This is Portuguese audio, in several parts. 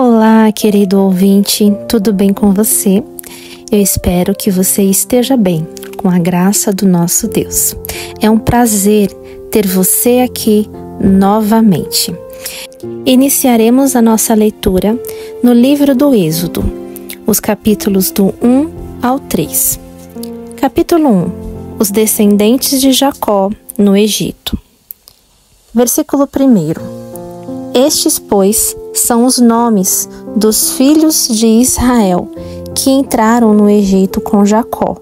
Olá, querido ouvinte, tudo bem com você? Eu espero que você esteja bem, com a graça do nosso Deus. É um prazer ter você aqui novamente. Iniciaremos a nossa leitura no livro do Êxodo, os capítulos do 1 ao 3. Capítulo 1. Os descendentes de Jacó no Egito. Versículo 1. Estes, pois, são os nomes dos filhos de Israel que entraram no Egito com Jacó.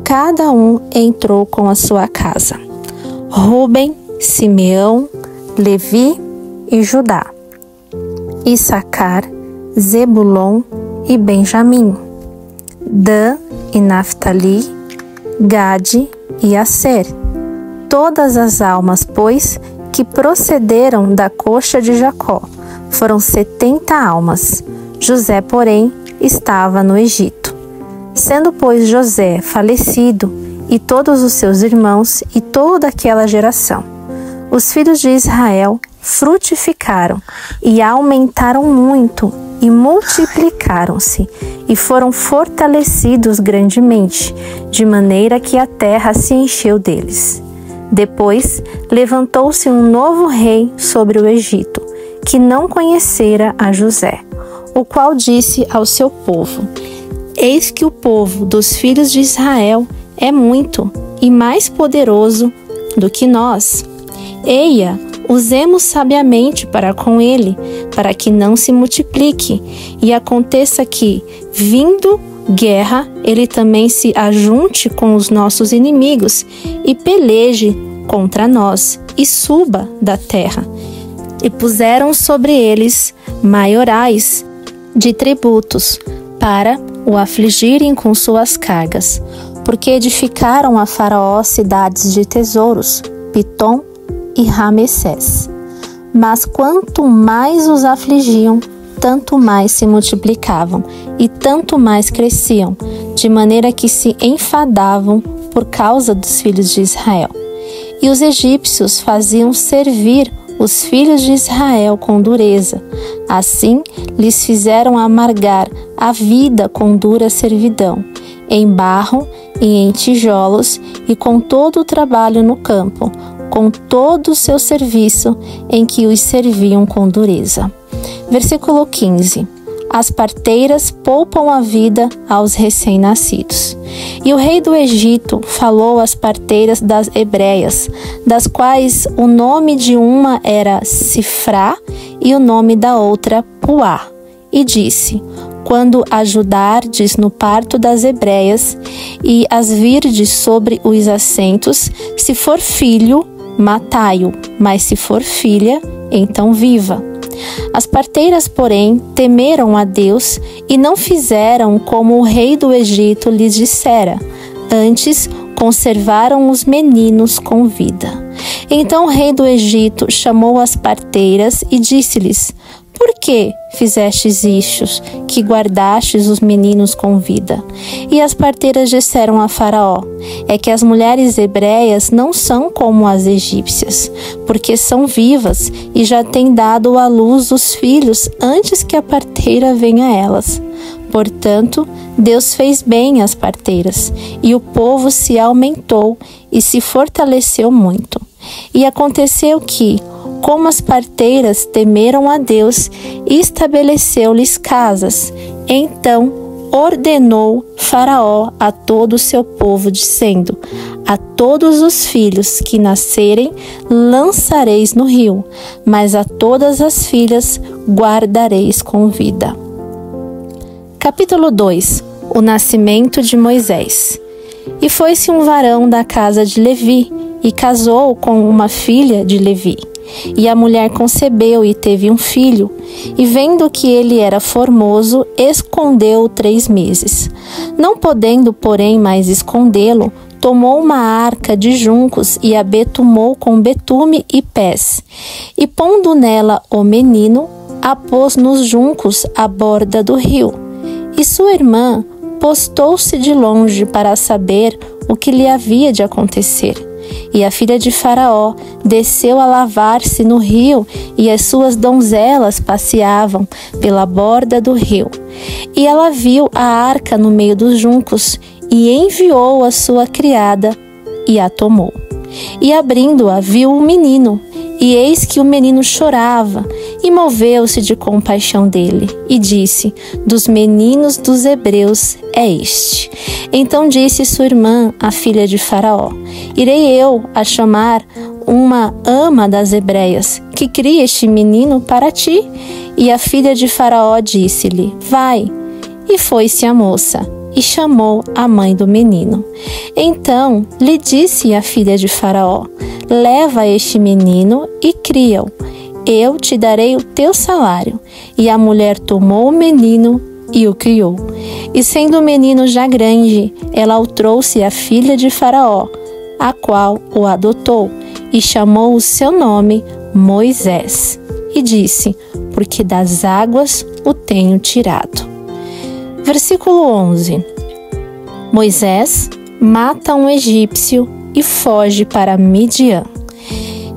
Cada um entrou com a sua casa: Rúben, Simeão, Levi e Judá, Issacar, Zebulon e Benjamim, Dan e Naftali, Gade e Asser. Todas as almas, pois, que procederam da coxa de Jacó, foram 70 almas. José, porém, estava no Egito. Sendo, pois, José falecido, e todos os seus irmãos, e toda aquela geração, os filhos de Israel frutificaram, e aumentaram muito, e multiplicaram-se, e foram fortalecidos grandemente, de maneira que a terra se encheu deles. Depois levantou-se um novo rei sobre o Egito, que não conhecera a José, o qual disse ao seu povo: Eis que o povo dos filhos de Israel é muito e mais poderoso do que nós. Eia, usemos sabiamente para com ele, para que não se multiplique, e aconteça que, vindo guerra, ele também se ajunte com os nossos inimigos e peleje contra nós e suba da terra. E puseram sobre eles maiorais de tributos para o afligirem com suas cargas, porque edificaram a Faraó cidades de tesouros, Pitom e Ramessés. Mas quanto mais os afligiam, tanto mais se multiplicavam e tanto mais cresciam, de maneira que se enfadavam por causa dos filhos de Israel. E os egípcios faziam servir os filhos de Israel com dureza. Assim, lhes fizeram amargar a vida com dura servidão, em barro e em tijolos, e com todo o trabalho no campo, com todo o seu serviço em que os serviam com dureza. Versículo 15. As parteiras poupam a vida aos recém-nascidos. E o rei do Egito falou às parteiras das hebreias, das quais o nome de uma era Sifrá e o nome da outra Puá, e disse: Quando ajudardes no parto das hebreias e as virdes sobre os assentos, se for filho, matai-o, mas se for filha, então viva. As parteiras, porém, temeram a Deus e não fizeram como o rei do Egito lhes dissera. Antes, conservaram os meninos com vida. Então o rei do Egito chamou as parteiras e disse-lhes: Por que fizestes isto, que guardastes os meninos com vida? E as parteiras disseram a Faraó: É que as mulheres hebreias não são como as egípcias, porque são vivas e já têm dado à luz os filhos antes que a parteira venha a elas. Portanto, Deus fez bem às parteiras, e o povo se aumentou e se fortaleceu muito. E aconteceu que, como as parteiras temeram a Deus, estabeleceu-lhes casas. Então ordenou Faraó a todo o seu povo, dizendo: A todos os filhos que nascerem lançareis no rio, mas a todas as filhas guardareis com vida. Capítulo 2. O nascimento de Moisés. E foi-se um varão da casa de Levi, e casou com uma filha de Levi. E a mulher concebeu e teve um filho, e vendo que ele era formoso, escondeu-o 3 meses. Não podendo, porém, mais escondê-lo, tomou uma arca de juncos e a betumou com betume e pés. E pondo nela o menino, a pôs nos juncos à borda do rio. E sua irmã postou-se de longe para saber o que lhe havia de acontecer. e a filha de Faraó desceu a lavar-se no rio, e as suas donzelas passeavam pela borda do rio. E ela viu a arca no meio dos juncos, e enviou a sua criada, e a tomou. E abrindo-a, viu o menino, e eis que o menino chorava, e moveu-se de compaixão dele, e disse: dos meninos dos hebreus é este. Então disse sua irmã, a filha de Faraó: irei eu a chamar uma ama das hebreias, que crie este menino para ti. E a filha de Faraó disse-lhe: vai. E foi-se a moça, e chamou a mãe do menino. Então lhe disse a filha de Faraó: leva este menino e cria-o, eu te darei o teu salário. E a mulher tomou o menino e o criou. E sendo o menino já grande, ela o trouxe à filha de Faraó, a qual o adotou, e chamou o seu nome Moisés. E disse: porque das águas o tenho tirado. Versículo 11. Moisés mata um egípcio e foge para Midian.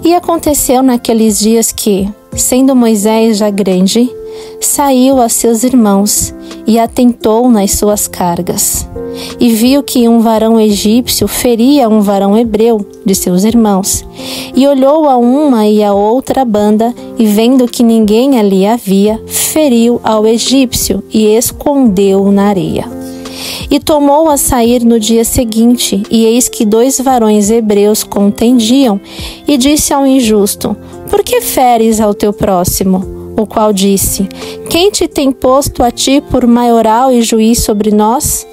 E aconteceu naqueles dias que, sendo Moisés já grande, saiu a seus irmãos e atentou nas suas cargas. E viu que um varão egípcio feria um varão hebreu de seus irmãos. E olhou a uma e a outra banda, e vendo que ninguém ali havia, feriu ao egípcio e escondeu-o na areia. E tomou a sair no dia seguinte, e eis que 2 varões hebreus contendiam, e disse ao injusto: por que feres ao teu próximo? O qual disse: quem te tem posto a ti por maioral e juiz sobre nós?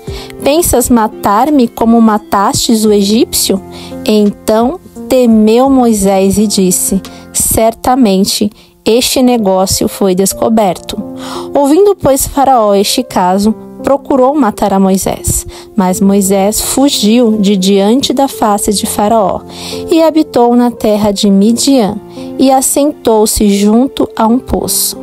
Pensas matar-me como matastes o egípcio? Então temeu Moisés e disse: certamente este negócio foi descoberto. Ouvindo, pois, Faraó este caso, procurou matar a Moisés. Mas Moisés fugiu de diante da face de Faraó e habitou na terra de Midian e assentou-se junto a um poço.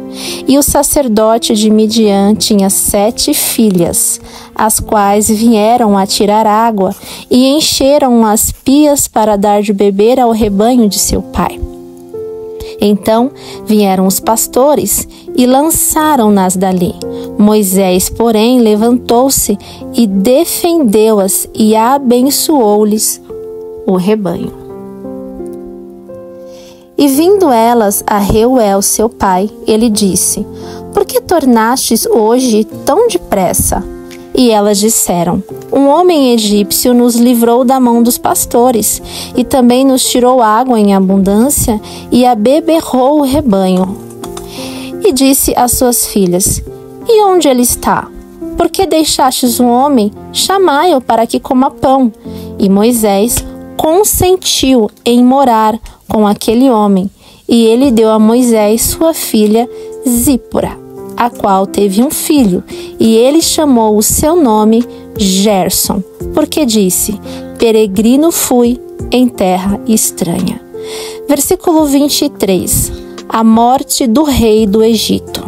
E o sacerdote de Midian tinha 7 filhas, as quais vieram a tirar água e encheram as pias para dar de beber ao rebanho de seu pai. Então vieram os pastores e lançaram-nas dali. Moisés, porém, levantou-se e defendeu-as e abençoou-lhes o rebanho. E vindo elas a Reuel, seu pai, ele disse: por que tornastes hoje tão depressa? E elas disseram: um homem egípcio nos livrou da mão dos pastores, e também nos tirou água em abundância, e abeberrou o rebanho. E disse às suas filhas: e onde ele está? Por que deixastes um homem? Chamai-o para que coma pão. E Moisés consentiu em morar com aquele homem, e ele deu a Moisés sua filha Zípora, a qual teve um filho, e ele chamou o seu nome Gerson, porque disse: peregrino fui em terra estranha. Versículo 23. A morte do rei do Egito.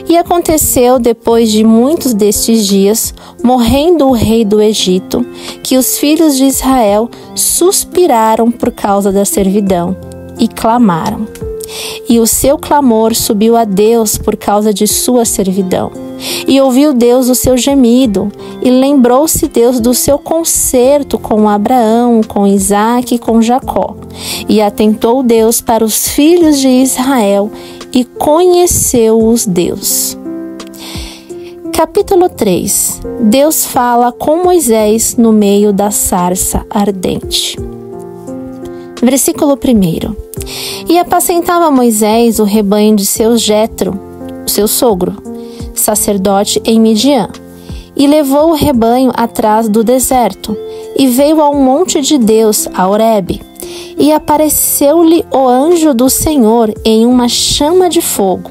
E aconteceu, depois de muitos destes dias, morrendo o rei do Egito, que os filhos de Israel suspiraram por causa da servidão e clamaram. E o seu clamor subiu a Deus por causa de sua servidão. E ouviu Deus o seu gemido, e lembrou-se Deus do seu concerto com Abraão, com Isaque e com Jacó. E atentou Deus para os filhos de Israel, e conheceu-os Deus. Capítulo 3. Deus fala com Moisés no meio da sarça ardente. Versículo 1. E apacentava Moisés o rebanho de seu Jetro, seu sogro, sacerdote em Midian, e levou o rebanho atrás do deserto, e veio ao monte de Deus, a Horebe. E apareceu-lhe o anjo do Senhor em uma chama de fogo,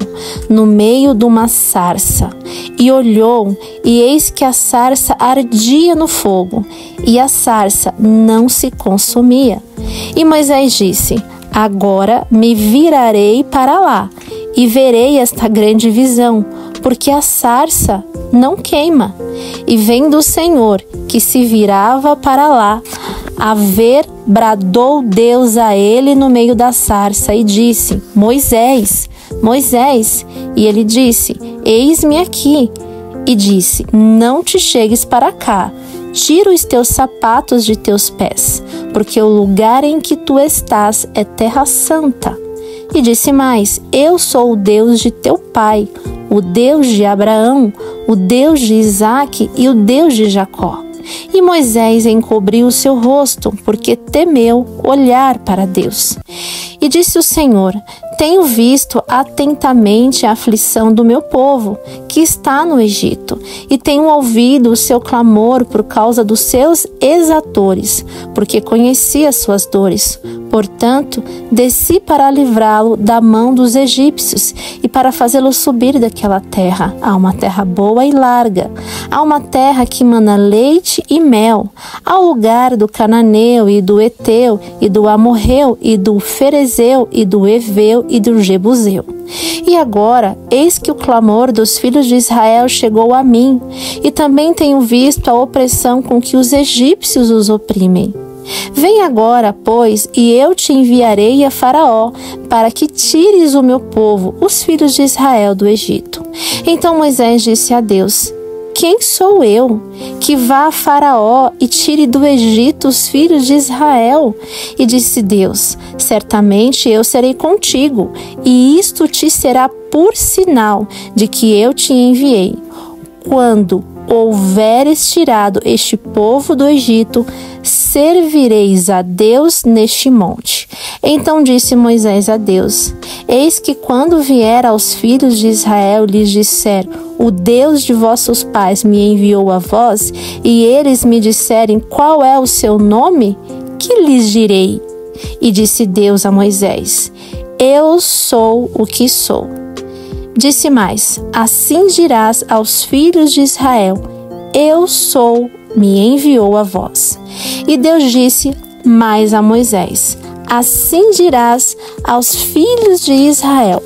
no meio de uma sarça. E olhou, e eis que a sarça ardia no fogo, e a sarça não se consumia. E Moisés disse: agora me virarei para lá, e verei esta grande visão, porque a sarça não queima. E vendo o Senhor que se virava para lá, A ver, bradou Deus a ele no meio da sarça e disse: Moisés, Moisés. E ele disse: Eis-me aqui. E disse: Não te chegues para cá. Tira os teus sapatos de teus pés, porque o lugar em que tu estás é terra santa. E disse mais: Eu sou o Deus de teu pai, o Deus de Abraão, o Deus de Isaque e o Deus de Jacó. E Moisés encobriu o seu rosto, porque temeu olhar para Deus. E disse o Senhor: Tenho visto atentamente a aflição do meu povo, que está no Egito, e tenho ouvido o seu clamor por causa dos seus exatores, porque conheci as suas dores. Portanto, desci para livrá-lo da mão dos egípcios e para fazê-lo subir daquela terra a uma terra boa e larga, a uma terra que mana leite e mel, ao lugar do cananeu e do eteu e do amorreu e do ferezeu e do eveu e do jebuseu. E agora, eis que o clamor dos filhos de Israel chegou a mim, e também tenho visto a opressão com que os egípcios os oprimem. Vem agora, pois, e eu te enviarei a Faraó, para que tires o meu povo, os filhos de Israel, do Egito. Então Moisés disse a Deus: Quem sou eu, que vá a Faraó e tire do Egito os filhos de Israel? E disse Deus: Certamente eu serei contigo, e isto te será por sinal de que eu te enviei. Quando houveres tirado este povo do Egito, servireis a Deus neste monte. Então disse Moisés a Deus: Eis que quando vier aos filhos de Israel lhes disser: O Deus de vossos pais me enviou a vós, e eles me disserem: Qual é o seu nome? Que lhes direi? E disse Deus a Moisés: Eu sou o que sou. Disse mais: Assim dirás aos filhos de Israel: Eu sou, me enviou a vós. E Deus disse mais a Moisés: Assim dirás aos filhos de Israel: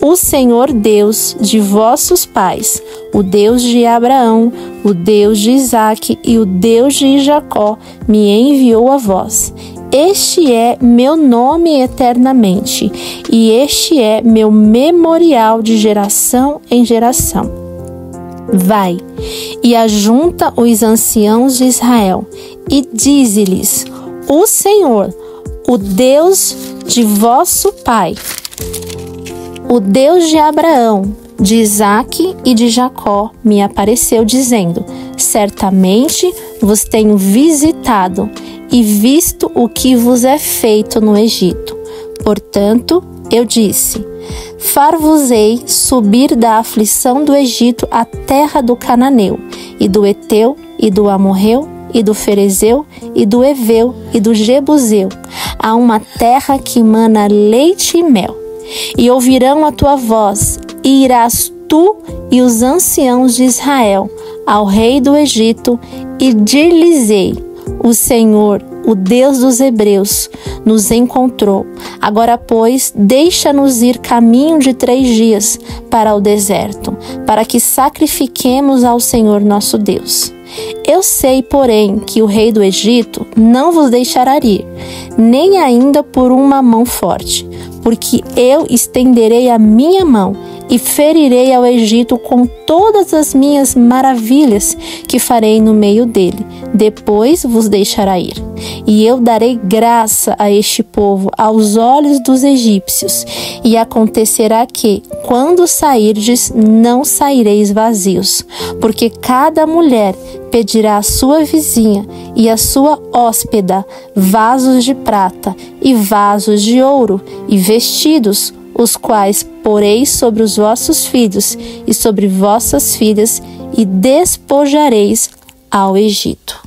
O Senhor Deus de vossos pais, o Deus de Abraão, o Deus de Isaque e o Deus de Jacó, me enviou a vós. Este é meu nome eternamente, e este é meu memorial de geração em geração. Vai e ajunta os anciãos de Israel, e dize-lhes: O Senhor, o Deus de vosso pai, o Deus de Abraão, de Isaque e de Jacó, me apareceu dizendo: Certamente vos tenho visitado e visto o que vos é feito no Egito. Portanto, eu disse: Far-vos-ei subir da aflição do Egito à terra do cananeu, e do eteu, e do amorreu, e do ferezeu, e do eveu, e do jebuseu, a uma terra que mana leite e mel. E ouvirão a tua voz, e irás tu e os anciãos de Israel ao rei do Egito, e dir-lhes-ei: O Senhor, o Deus dos hebreus, nos encontrou. Agora, pois, deixa-nos ir caminho de 3 dias para o deserto, para que sacrifiquemos ao Senhor nosso Deus. Eu sei, porém, que o rei do Egito não vos deixará ir, nem ainda por uma mão forte, porque eu estenderei a minha mão e ferirei ao Egito com todas as minhas maravilhas que farei no meio dele. Depois vos deixará ir. E eu darei graça a este povo aos olhos dos egípcios. E acontecerá que, quando sairdes, não saireis vazios, porque cada mulher pedirá à sua vizinha e à sua hóspeda vasos de prata e vasos de ouro e vestidos, os quais poreis sobre os vossos filhos e sobre vossas filhas, e despojareis ao Egito.